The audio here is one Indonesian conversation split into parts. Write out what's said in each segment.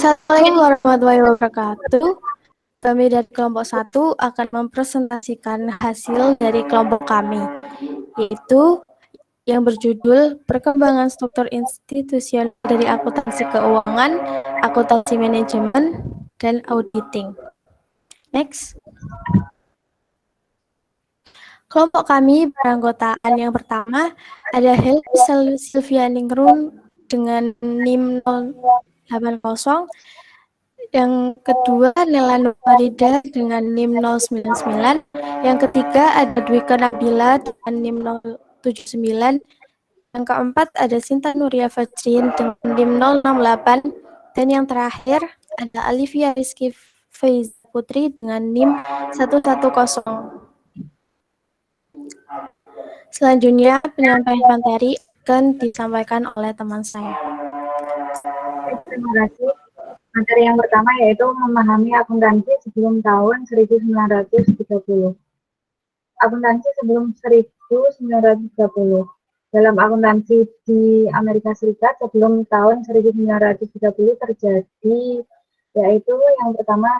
Assalamualaikum warahmatullahi wabarakatuh. Kami dari kelompok 1 akan mempresentasikan hasil dari kelompok kami, yaitu yang berjudul Perkembangan Struktur Institusional dari Akuntansi Keuangan, Akuntansi Manajemen, dan Auditing. Next. Kelompok kami beranggotaan yang pertama ada Helmi Sylvia Ningrum dengan NIM 080. Yang kedua, Nela Nurfarida dengan NIM 099. Yang ketiga, ada Dwika Nabila dengan NIM 079. Yang keempat, ada Sinta Nuria Fajrin dengan NIM 068. Dan yang terakhir, ada Alivia Rizky Faiz Putri dengan NIM 110. Selanjutnya, penyampaian materi akan disampaikan oleh teman saya. Terima kasih. Materi yang pertama yaitu memahami akuntansi sebelum tahun 1930. Akuntansi sebelum 1930. Dalam akuntansi di Amerika Serikat sebelum tahun 1930 terjadi yaitu yang pertama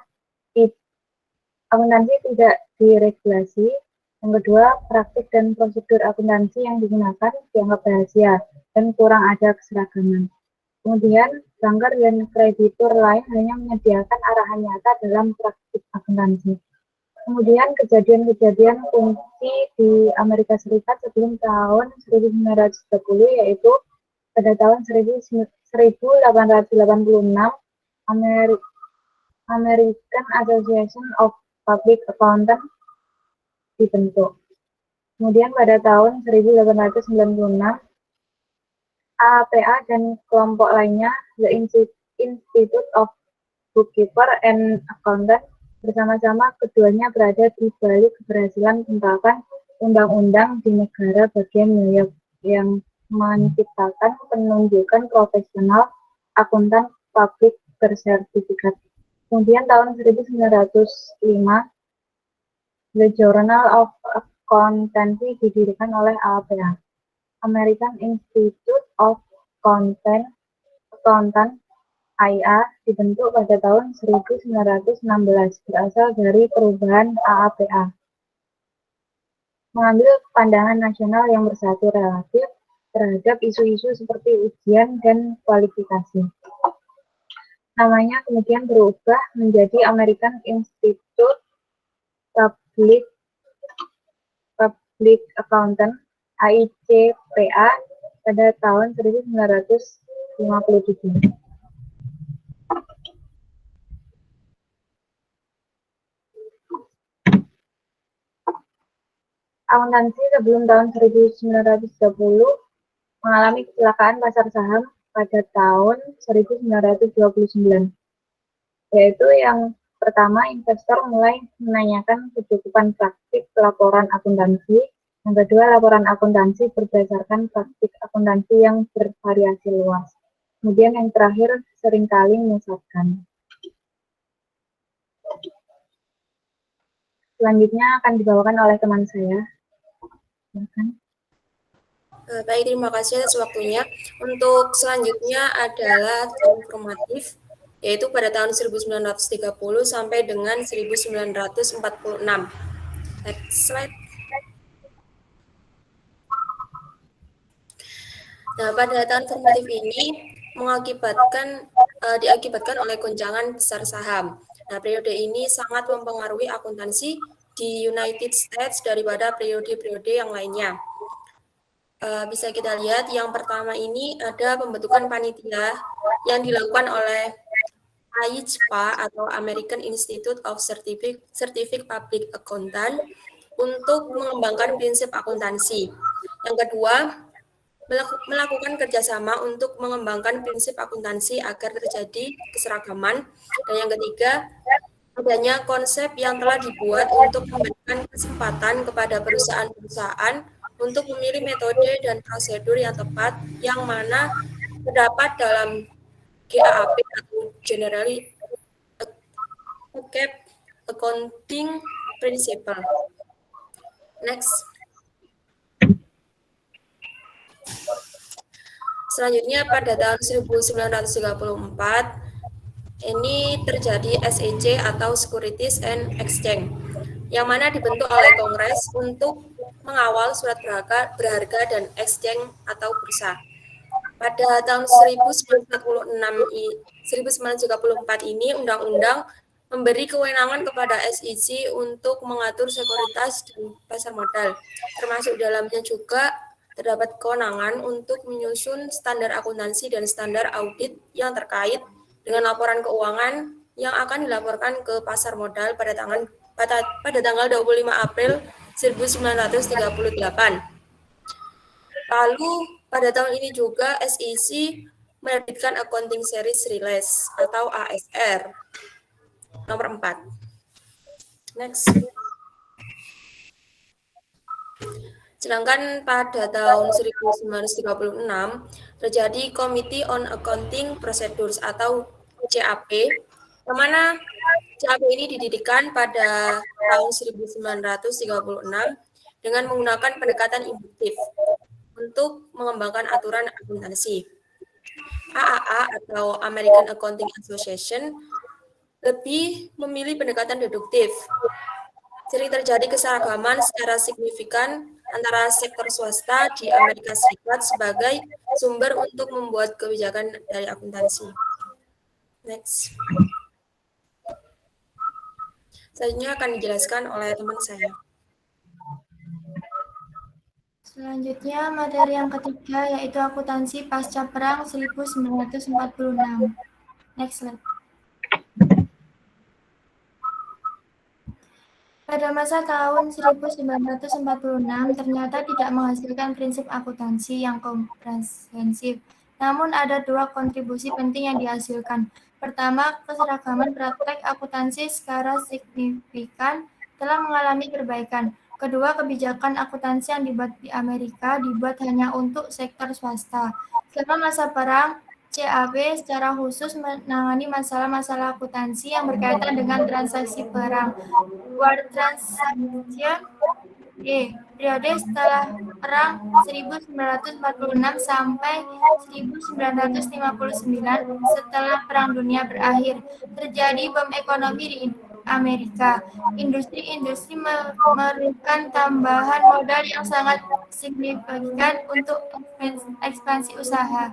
akuntansi tidak diregulasi, yang kedua praktik dan prosedur akuntansi yang digunakan dianggap rahasia dan kurang ada keseragaman. Kemudian, banker dan kreditur lain hanya menyediakan arahan nyata dalam praktik akuntansi. Kemudian, kejadian-kejadian kunci di Amerika Serikat sebelum tahun 1930 yaitu pada tahun 1886, American Association of Public Accountants dibentuk. Kemudian pada tahun 1896, AAPA dan kelompok lainnya, The Institute of Bookkeeper and Accountant, bersama-sama keduanya berada di balik keberhasilan pembentukan undang-undang di negara bagian New York yang menciptakan penunjukan profesional akuntan publik bersertifikat. Kemudian tahun 1905, The Journal of Accountancy didirikan oleh AAPA. American Institute of Accountant (AIA) dibentuk pada tahun 1916 berasal dari perubahan AAPA. Mengambil pandangan nasional yang bersatu relatif terhadap isu-isu seperti ujian dan kualifikasi. Namanya kemudian berubah menjadi American Institute Public Accountant (AICPA) pada tahun 1957. Akuntansi sebelum tahun 1930 mengalami kecelakaan pasar saham pada tahun 1929, yaitu yang pertama, investor mulai menanyakan kecukupan praktik laporan akuntansi. Yang kedua, laporan akuntansi berdasarkan praktik akuntansi yang bervariasi luas. Kemudian yang terakhir, seringkali menyesatkan. Selanjutnya akan dibawakan oleh teman saya. Silakan. Baik, terima kasih atas waktunya. Untuk selanjutnya adalah informatif, yaitu pada tahun 1930 sampai dengan 1946. Next slide. Nah, pada tahun formatif ini diakibatkan oleh goncangan besar saham. Nah, periode ini sangat mempengaruhi akuntansi di United States daripada periode-periode yang lainnya. Bisa kita lihat yang pertama ini ada pembentukan panitia yang dilakukan oleh AICPA atau American Institute of Certified Public Accountant untuk mengembangkan prinsip akuntansi. Yang kedua, melakukan kerjasama untuk mengembangkan prinsip akuntansi agar terjadi keseragaman. Dan yang ketiga, adanya konsep yang telah dibuat untuk memberikan kesempatan kepada perusahaan-perusahaan untuk memilih metode dan prosedur yang tepat yang mana terdapat dalam GAAP atau Generally Accounting Principle. Next. Selanjutnya pada tahun 1934 Ini terjadi SEC atau Securities and Exchange, yang mana dibentuk oleh Kongres untuk mengawal surat berharga dan exchange atau bursa. Pada tahun 1934 ini, undang-undang memberi kewenangan kepada SEC untuk mengatur sekuritas dan pasar modal. Termasuk dalamnya juga terdapat kewenangan untuk menyusun standar akuntansi dan standar audit yang terkait dengan laporan keuangan yang akan dilaporkan ke pasar modal pada tanggal 25 April 1938. Lalu pada tahun ini juga SEC menerbitkan Accounting Series Release atau ASR nomor 4. Next. Sedangkan pada tahun 1936 terjadi Committee on Accounting Procedures atau CAP, yang mana CAP ini didirikan pada tahun 1936 dengan menggunakan pendekatan induktif untuk mengembangkan aturan akuntansi. AAA atau American Accounting Association lebih memilih pendekatan deduktif. Sering terjadi keseragaman secara signifikan antara sektor swasta di Amerika Serikat sebagai sumber untuk membuat kebijakan dari akuntansi. Next. Selanjutnya akan dijelaskan oleh teman saya. Selanjutnya, materi yang ketiga yaitu akuntansi pasca perang 1946. Next slide. Pada masa tahun 1946 ternyata tidak menghasilkan prinsip akuntansi yang komprehensif. Namun ada dua kontribusi penting yang dihasilkan. Pertama, keseragaman praktek akuntansi secara signifikan telah mengalami perbaikan. Kedua, kebijakan akuntansi yang dibuat di Amerika dibuat hanya untuk sektor swasta. Selama masa perang, CAP secara khusus menangani masalah-masalah akuntansi yang berkaitan dengan transaksi perang. War Transaction periode setelah perang 1946 sampai 1959 setelah Perang Dunia berakhir, terjadi bom ekonomi di Amerika. Industri-industri memerlukan tambahan modal yang sangat signifikan untuk ekspansi usaha.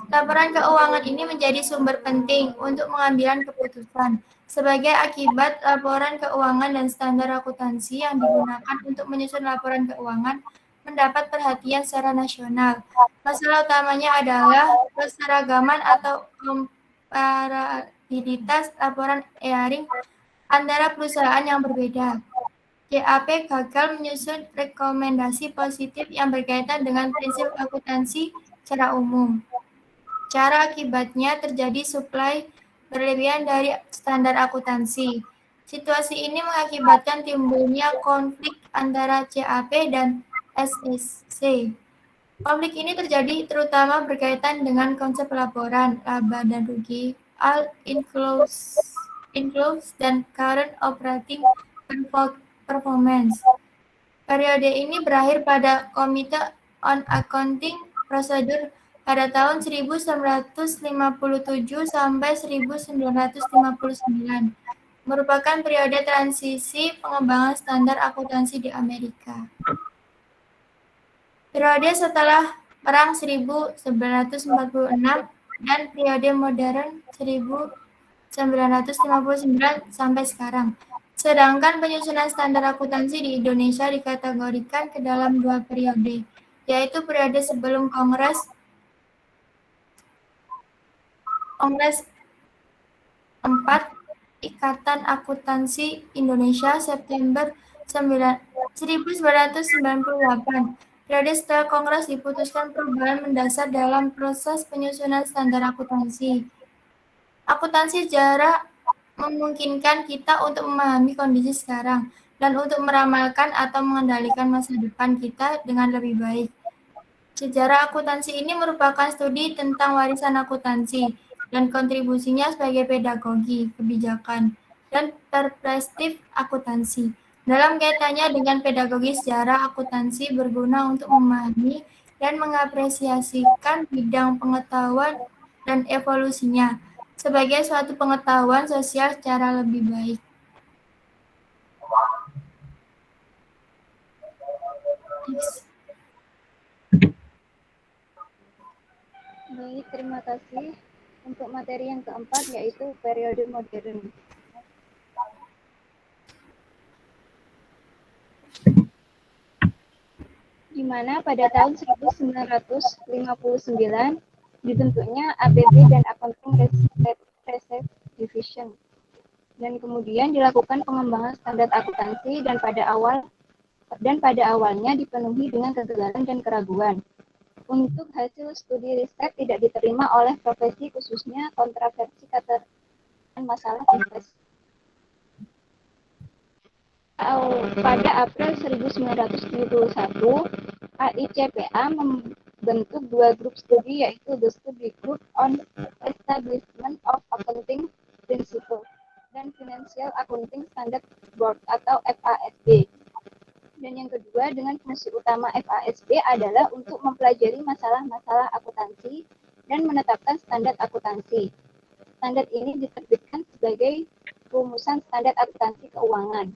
Laporan keuangan ini menjadi sumber penting untuk pengambilan keputusan. Sebagai akibat, laporan keuangan dan standar akuntansi yang digunakan untuk menyusun laporan keuangan mendapat perhatian secara nasional. Masalah utamanya adalah keseragaman atau komparabilitas laporan earing antara perusahaan yang berbeda. CAP gagal menyusun rekomendasi positif yang berkaitan dengan prinsip akuntansi secara umum. Cara akibatnya terjadi supply berlebihan dari standar akuntansi. Situasi ini mengakibatkan timbulnya konflik antara CAP dan SEC. Konflik ini terjadi terutama berkaitan dengan konsep laporan, laba dan rugi, all includes dan current operating performance. Periode ini berakhir pada Komite on Accounting Procedure pada tahun 1957 sampai 1959, merupakan periode transisi pengembangan standar akuntansi di Amerika. Periode setelah Perang 1946 dan periode modern 1959 sampai sekarang. Sedangkan penyusunan standar akuntansi di Indonesia dikategorikan ke dalam dua periode, yaitu periode sebelum Kongres 4 Ikatan Akuntansi Indonesia September 1998. Periode setelah Kongres diputuskan perubahan mendasar dalam proses penyusunan standar akuntansi. Akuntansi sejarah memungkinkan kita untuk memahami kondisi sekarang dan untuk meramalkan atau mengendalikan masa depan kita dengan lebih baik. Sejarah akuntansi ini merupakan studi tentang warisan akuntansi dan kontribusinya sebagai pedagogi, kebijakan, dan perspektif akuntansi. Dalam kaitannya dengan pedagogi sejarah akuntansi berguna untuk memahami dan mengapresiasikan bidang pengetahuan dan evolusinya. sebagai suatu pengetahuan sosial secara lebih baik. Next. Baik, terima kasih. Untuk materi yang keempat yaitu periode modern. Di mana pada tahun 1959 dibentuknya APB dan Accounting Research Division. Dan kemudian dilakukan pengembangan standar akuntansi dan pada awalnya dipenuhi dengan kegagalan dan keraguan. Untuk hasil studi riset tidak diterima oleh profesi, khususnya kontroversi masalah investasi. Pada April 1971, AICPA membentuk dua grup studi, yaitu The Study Group on Establishment of Accounting Principles dan Financial Accounting Standard Board atau FASB. Dan yang kedua, dengan fungsi utama FASB adalah untuk mempelajari masalah-masalah akuntansi dan menetapkan standar akuntansi. Standar ini diterbitkan sebagai rumusan standar akuntansi keuangan.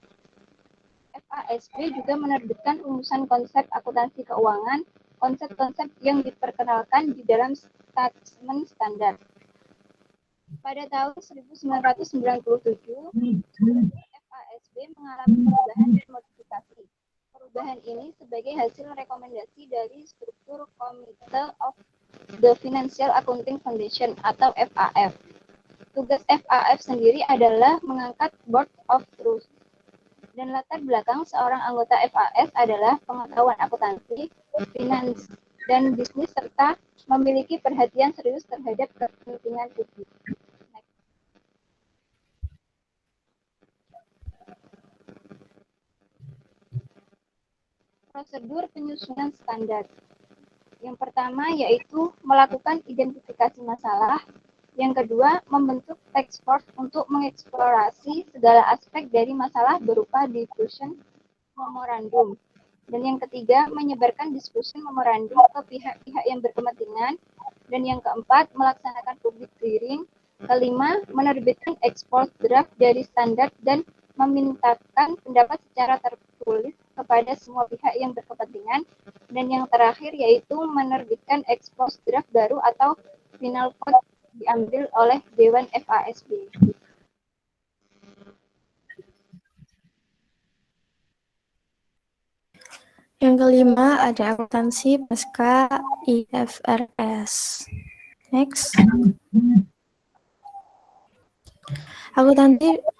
FASB juga menerbitkan rumusan konsep akuntansi keuangan, konsep-konsep yang diperkenalkan di dalam statement standar. Pada tahun 1997, FASB mengalami perubahan dan modifikasi. Perubahan ini sebagai hasil rekomendasi dari struktur Committee of the Financial Accounting Foundation atau FAF. Tugas FAF sendiri adalah mengangkat Board of Trustees. Dan latar belakang seorang anggota FAS adalah pengetahuan akuntansi, finans, dan bisnis, serta memiliki perhatian serius terhadap kepentingan publik. Prosedur penyusunan standar. Yang pertama yaitu melakukan identifikasi masalah. Yang kedua, membentuk task force untuk mengeksplorasi segala aspek dari masalah berupa discussion memorandum. Dan yang ketiga, menyebarkan discussion memorandum ke pihak-pihak yang berkepentingan. Dan yang keempat, melaksanakan public hearing. Kelima, menerbitkan export draft dari standar dan memintakan pendapat secara tertulis kepada semua pihak yang berkepentingan. Dan yang terakhir yaitu menerbitkan export draft baru atau final code diambil oleh Dewan FASB. Yang kelima ada akuntansi pasca IFRS. Next.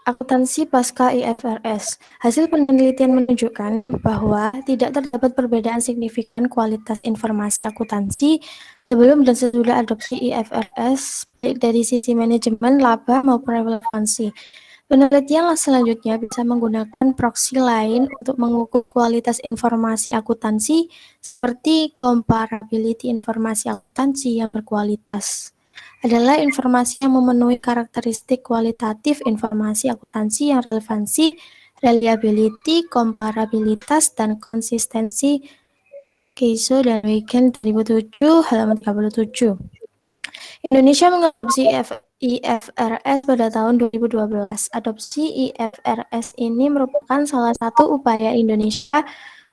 Akuntansi pasca IFRS. Hasil penelitian menunjukkan bahwa tidak terdapat perbedaan signifikan kualitas informasi akuntansi sebelum dan sesudah adopsi IFRS, baik dari sisi manajemen, laba, maupun relevansi. Penelitian selanjutnya bisa menggunakan proksi lain untuk mengukur kualitas informasi akuntansi, seperti comparability informasi akuntansi yang berkualitas. Adalah informasi yang memenuhi karakteristik kualitatif informasi akuntansi yang relevansi, reliability, komparabilitas, dan konsistensi. Keiso dan Wigen 2007, halaman 37. Indonesia mengadopsi IFRS pada tahun 2012. Adopsi IFRS ini merupakan salah satu upaya Indonesia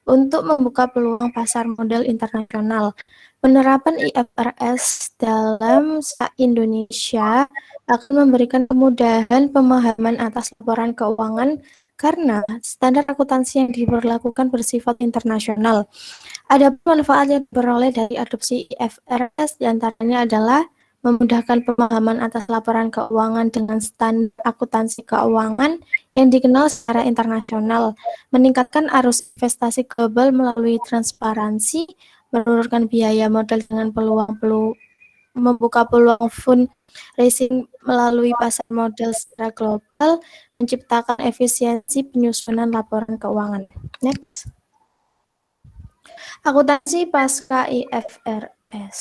untuk membuka peluang pasar modal internasional. Penerapan IFRS dalam Indonesia akan memberikan kemudahan pemahaman atas laporan keuangan karena standar akuntansi yang diberlakukan bersifat internasional. Ada manfaat yang diperoleh dari adopsi IFRS, diantaranya adalah memudahkan pemahaman atas laporan keuangan dengan standar akuntansi keuangan yang dikenal secara internasional, meningkatkan arus investasi global melalui transparansi, menurunkan biaya modal dengan membuka peluang fundraising melalui pasar modal secara global, menciptakan efisiensi penyusunan laporan keuangan. Next. Akuntansi pasca IFRS.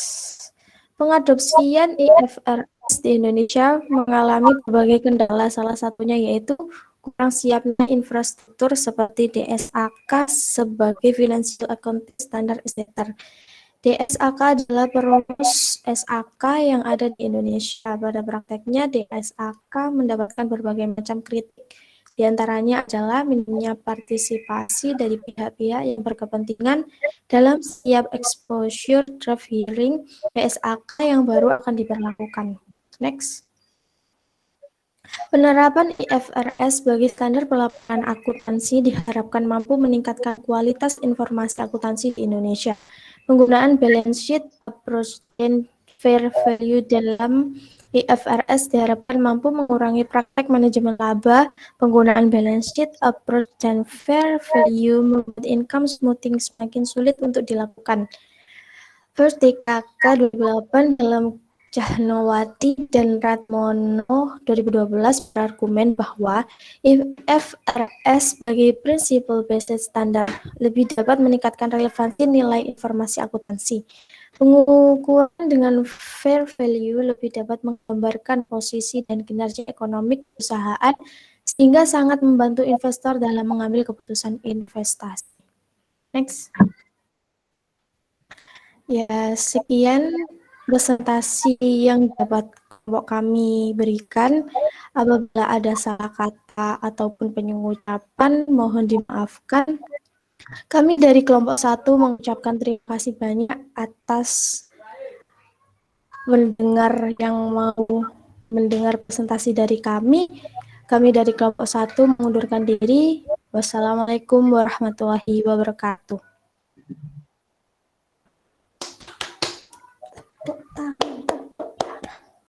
Pengadopsian IFRS di Indonesia mengalami berbagai kendala, salah satunya yaitu kurang siapnya infrastruktur seperti DSAK sebagai Financial Accounting Standard Center. DSAK adalah perumus SAK yang ada di Indonesia. Pada prakteknya, DSAK mendapatkan berbagai macam kritik. Di antaranya adalah minimnya partisipasi dari pihak-pihak yang berkepentingan dalam setiap exposure draft hearing DSAK yang baru akan diberlakukan. Next. Penerapan IFRS sebagai standar pelaporan akuntansi diharapkan mampu meningkatkan kualitas informasi akuntansi di Indonesia. Penggunaan balance sheet, approach, dan fair value dalam IFRS diharapkan mampu mengurangi praktek manajemen laba. Penggunaan balance sheet, approach, dan fair value membuat income smoothing semakin sulit untuk dilakukan. First DKK 28 dalam Cahnowati dan Ratmono 2012 berargumen bahwa IFRS sebagai principle based standard lebih dapat meningkatkan relevansi nilai informasi akuntansi. Pengukuran dengan fair value lebih dapat menggambarkan posisi dan kinerja ekonomi perusahaan sehingga sangat membantu investor dalam mengambil keputusan investasi. Next. Ya, sekian presentasi yang dapat kelompok kami berikan. Apabila ada salah kata ataupun pengucapan, mohon dimaafkan. Kami dari kelompok 1 mengucapkan terima kasih banyak atas pendengar yang mau mendengar presentasi dari kami. Kami dari kelompok 1 mengundurkan diri. Wassalamualaikum warahmatullahi wabarakatuh.